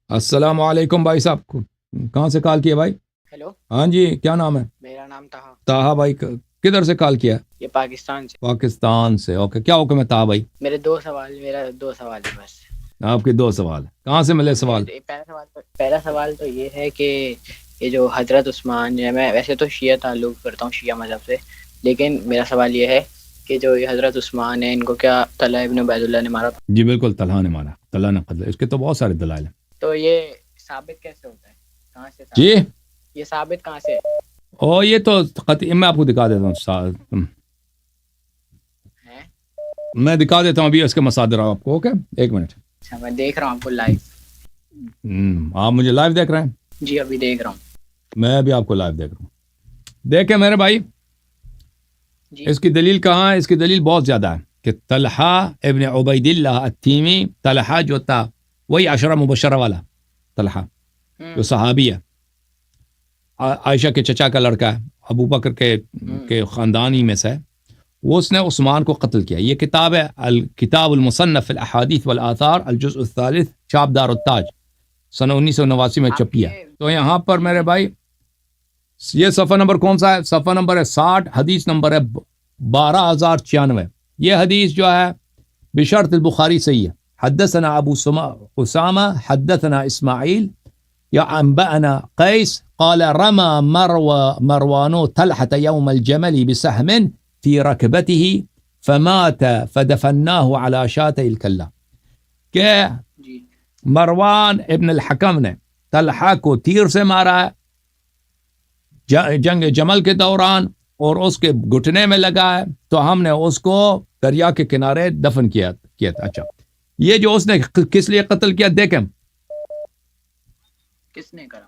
السلام علیکم بھائی صاحب، کہاں سے کال کیا بھائی؟ ہیلو، ہاں جی، کیا نام ہے؟ میرا نام طاہا، طاہا بھائی، کدھر سے کال کیا؟ یہ پاکستان سے۔ پاکستان سے، اوکے، کیا حکم ہے طاہا بھائی؟ میرا دو سوال ہے بس۔ آپ کے دو سوال، کہاں سے ملے سوال؟ پہلا سوال تو یہ ہے کہ یہ جو حضرت عثمان جو ہے، میں ویسے تو شیعہ تعلق کرتا ہوں، شیعہ مذہب سے، لیکن میرا سوال یہ ہے کہ جو یہ حضرت عثمان ہے، ان کو کیا طلحہ ابن عبید اللہ نے مارا؟ جی بالکل، طلحہ نے مارا، طلحہ نے قتل، اس کے تو بہت سارے دلائل ہیں۔ تو یہ ثابت کیسے ہوتا ہے؟ کہاں سے ثابت؟ جی، یہ ثابت کہاں سے اور یہ تو قطعی، میں آپ کو دکھا دیتا ہوں، ہے؟ میں دکھا دیتا ہوں ابھی اس کے مصادر آپ کو، اوکے، ایک منٹ۔ اچھا، میں دیکھ رہا ہوں آپ کو لائیو۔ آپ مجھے لائیو دیکھ رہے ہیں؟ جی ابھی دیکھ رہا ہوں۔ میں بھی آپ کو لائیو دیکھ رہا ہوں، دیکھیں میرے بھائی، جی اس کی دلیل کہاں ہے؟ اس کی دلیل بہت زیادہ ہے کہ طلحہ ابن عبید اللہ التیمی، طلحہ جو تھا وہی عشرہ مبشرہ والا طلحہ جو صحابی ہے، عائشہ کے چچا کا لڑکا ہے، ابو بکر کے خاندانی میں سے ہے، وہ اس نے عثمان کو قتل کیا۔ یہ کتاب ہے الکتاب المصنف فی الاحادیث والآثار الجزء الثالث، چاپ دار التاج، سن 1989 میں چھپی ہے۔ تو یہاں پر میرے بھائی یہ صفحہ نمبر کون سا ہے؟ صفحہ نمبر ہے 60، حدیث نمبر ہے 12096۔ یہ حدیث جو ہے بشرط البخاری صحیح ہے۔ حدثنا ابو اسامہ حدثنا اسماعیل یا انبأنا قیس قال رمى مروان طلحة يوم الجمل بسهم في ركبته فمات فدفناه على شاطئ الكلا، کہ مروان ابن الحکم نے طلحہ کو تیر سے مارا ہے جنگ جمل کے دوران، اور اس کے گھٹنے میں لگا ہے، تو ہم نے اس کو دریا کے کنارے دفن کیا تھا۔ اچھا، یہ جو اس نے کس لیے قتل کیا دیکھیں، کس نے کرا؟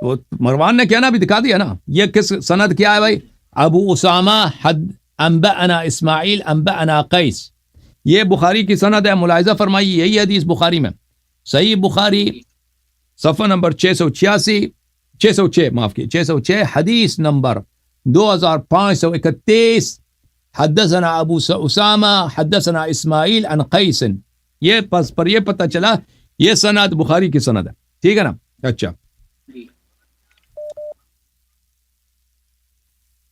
وہ مروان نے کیا نا، ابھی دکھا دیا نا۔ یہ کس سند کیا ہے بھائی؟ ابو اسامہ انبأنا اسماعیل انبأنا قیس، یہ بخاری کی سند ہے، ملاحظہ فرمائیے، یہی حدیث بخاری میں، صحیح بخاری صفحہ نمبر 606 معاف کی 606، حدیث نمبر 2531، حدثنا ابو اسامہ حدثنا اسماعیل عن قیس۔ یہ پس پر یہ پتہ چلا یہ سند بخاری کی سند ہے، ٹھیک ہے نا؟ اچھا،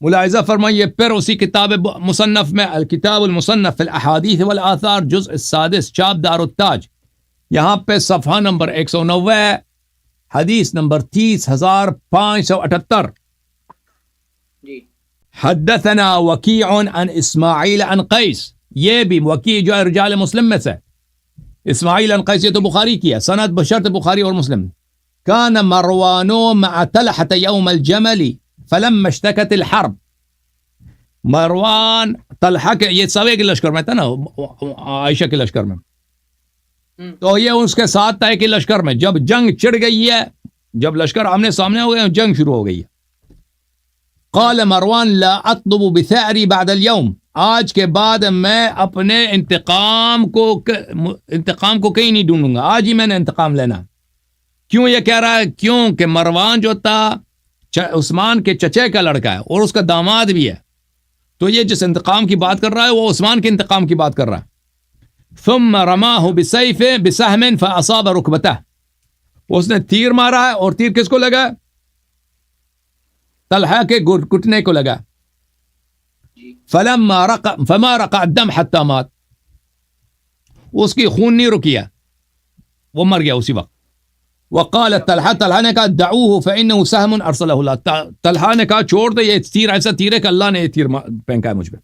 ملاحظہ فرمائیے، پھر اسی کتاب مصنف میں الکتاب المصنف فی الاحادیث والآثار جزء السادس، چاپ دار التاج، یہاں پہ صفحہ نمبر 190، حدیث نمبر 30578، جی حدثنا وکیع عن اسماعیل عن قیس، یہ بھی وکیع جو ہے رجال مسلم میں سے، اسماعیل عن قیس، یہ تو بخاری کی ہے سند بشرط بخاری اور مسلم۔ کان مروان مع طلحة یوم الجمل فلما اشتکت الحرب، مروان طلحہ کے، یہ سوے کے لشکر میں تھا نا، عائشہ کے لشکر میں، تو یہ اس کے ساتھ تھا کہ لشکر میں جب جنگ چڑھ گئی ہے، جب لشکر آمنے سامنے ہو گئے، جنگ شروع ہو گئی ہے، قال مروان لا اطلب بثأری بعد اليوم، آج کے بعد میں اپنے انتقام کو کہیں نہیں ڈھونڈوں گا، آج ہی میں نے انتقام لینا۔ کیوں یہ کہہ رہا ہے؟ کیوں کہ مروان جو تھا عثمان کے چچے کا لڑکا ہے اور اس کا داماد بھی ہے، تو یہ جس انتقام کی بات کر رہا ہے وہ عثمان کے انتقام کی بات کر رہا ہے۔ ثم رماه بسیف بسهم فاصاب رکبته، اس نے تیر مارا ہے، اور تیر کس کو لگا؟ طلحہ کے گھٹنے کو لگا۔ فما رقع الدم حتى مات، اس کی خون نہیں رکیا، وہ مر گیا اسی وقت۔ وقال طلحہ نے کہا دعوه فانه سهم ارسله الله، طلحہ نے کہا چھوڑ دو، یہ تیر ایسا تیر ہے کہ اللہ نے یہ تیر پھینکا ہے مجھ پہ۔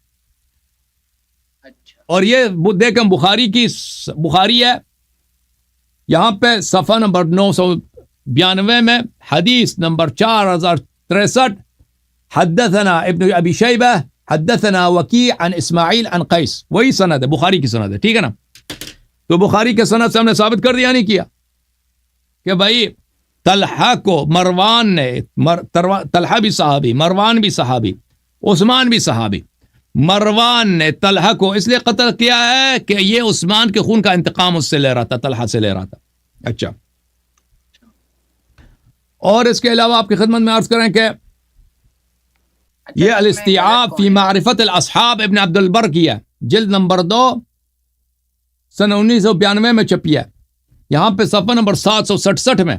اور یہ دیکھیں بخاری ہے، یہاں پہ صفحہ نمبر 992 میں حدیث نمبر 4063، حدثنا ابن ابی شیبہ حدثنا وکیع عن اسماعیل عن قیس، وہی سند ہے، بخاری کی سند ہے، ٹھیک ہے نا؟ تو بخاری کے سند سے ہم نے ثابت کر دیا نہیں کیا کہ بھائی طلحہ کو مروان نے، طلحہ بھی صحابی، مروان بھی صحابی، عثمان بھی صحابی، مروان نے طلحہ کو اس لیے قتل کیا ہے کہ یہ عثمان کے خون کا انتقام اس سے لے رہا تھا، طلحہ سے لے رہا تھا۔ اچھا، اور اس کے علاوہ آپ کی خدمت میں عرض کریں کہ یہ الاستیعاب فی معرفت الاصحاب ابن عبد البر کی ہے، جلد نمبر 2 سن 1992 میں چھپی ہے۔ یہاں پہ صفحہ نمبر 767 میں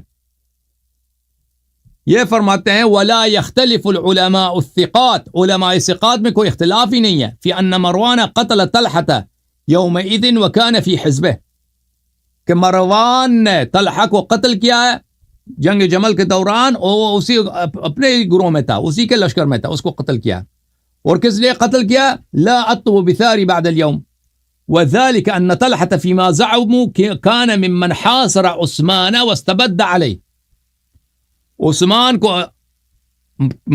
یہ فرماتے ہیں وَلَا يَخْتَلِفُ الْعُلَمَاءُ الثِّقَاتِ، علماء ثقات میں کوئی اختلاف ہی نہیں ہے فی ان مروان قتل طلحہ یومئذ وکان فی حزبہ، کہ مروان نے طلحہ کو قتل کیا ہے جنگ جمل کے دوران، اور اسی اپنے گروہ میں تھا، اسی کے لشکر میں تھا، اس کو قتل کیا. اور کس لیے قتل کیا؟ لا اطلب بثاری بعد اليوم وذلك ان طلحة فيما زعموا كان ممن حاصر عثمان واستبد عليه. عثمان کو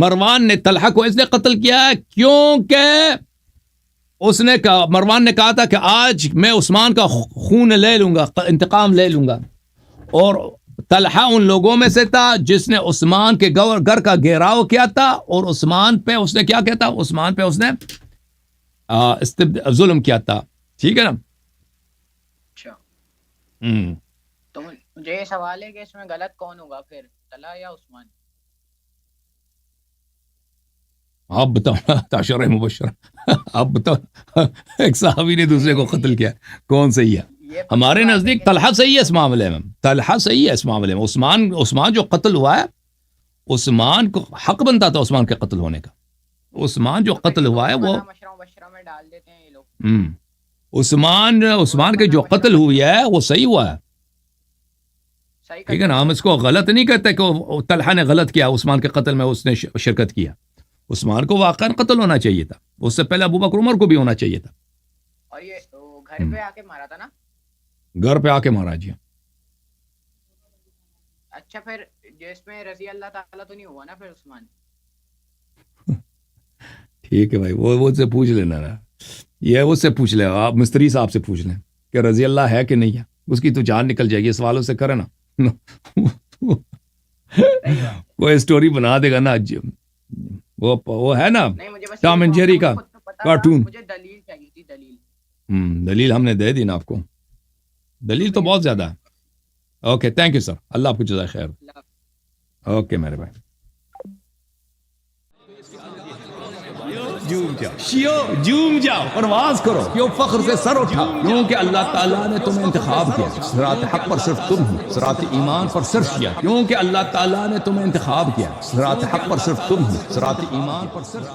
مروان نے طلحہ کو اس لیے قتل کیا ہے کیونکہ اس نے کہا، مروان نے کہا تھا کہ آج میں عثمان کا خون لے لوں گا، انتقام لے لوں گا، اور طلحہ ان لوگوں میں سے تھا جس نے عثمان کے گھر کا گھیراؤ کیا تھا، اور عثمان پہ اس نے کیا کیا تھا؟ عثمان پہ اس نے ظلم کیا تھا. ٹھیک ہے نا؟ اچھا تو مجھے یہ سوال ہے کہ اس میں غلط کون ہوگا پھر، طلحہ یا عثمان؟ آپ بتاؤ عشرہ مبشرہ، آپ بتاؤ ایک صحابی نے دوسرے کو قتل کیا، کون صحیح ہے؟ ہمارے نزدیک طلحہ صحیح ہے اس معاملے میں، طلحہ صحیح ہے اس معاملے میں. عثمان جو قتل ہوا ہے، عثمان کو حق بنتا تھا عثمان کے قتل ہونے کا. عثمان جو قتل ہوا ہے وہ میں ڈال دیتے ہیں یہ لوگ. عثمان کے جو قتل ہوئی ہے وہ صحیح ہوا ہے. ٹھیک ہے نا؟ ہم اس کو غلط نہیں کہتے کہ طلحہ نے غلط کیا، عثمان کے قتل میں اس نے شرکت کیا. عثمان کو واقعا قتل ہونا چاہیے تھا، اس سے پہلے ابوبکر عمر کو بھی ہونا چاہیے تھا. اور یہ گھر پہ آ کے مارا تھا نا؟ گھر پہ آ کے مارا جی. اچھا پھر جس میں رضی اللہ تعالیٰ تو نہیں ہوا نا پھر عثمان؟ ٹھیک ہے بھائی، وہ سے پوچھ لینا نا، یہ اس سے پوچھ لیں، آپ مستری صاحب سے پوچھ لیں کہ رضی اللہ ہے کہ نہیں ہے، اس کی تو جان نکل جائے گی. سوالوں سے کرے نا کوئی اسٹوری بنا دے گا نا. وہ ہے نا ٹام اینڈ جیری کا کارٹون. مجھے دلیل چاہیے تھی، دلیل. دلیل ہم نے دے دی نا آپ کو، دلیل تو بہت زیادہ ہے. اوکے تھینک یو سر، اللہ آپ کو جزائے خیر. اوکے میرے بھائی. جوم جاؤ، پرواز کرو، کیوں فخر سے سر اٹھا، کیونکہ اللہ تعالیٰ نے تمہیں انتخاب کیا. صراط حق پر صرف تم ہو، صراط ایمان پر صرف کیا، کیونکہ اللہ تعالیٰ نے تمہیں انتخاب کیا. صراط حق پر صرف تم ہو، صراط ایمان پر صرف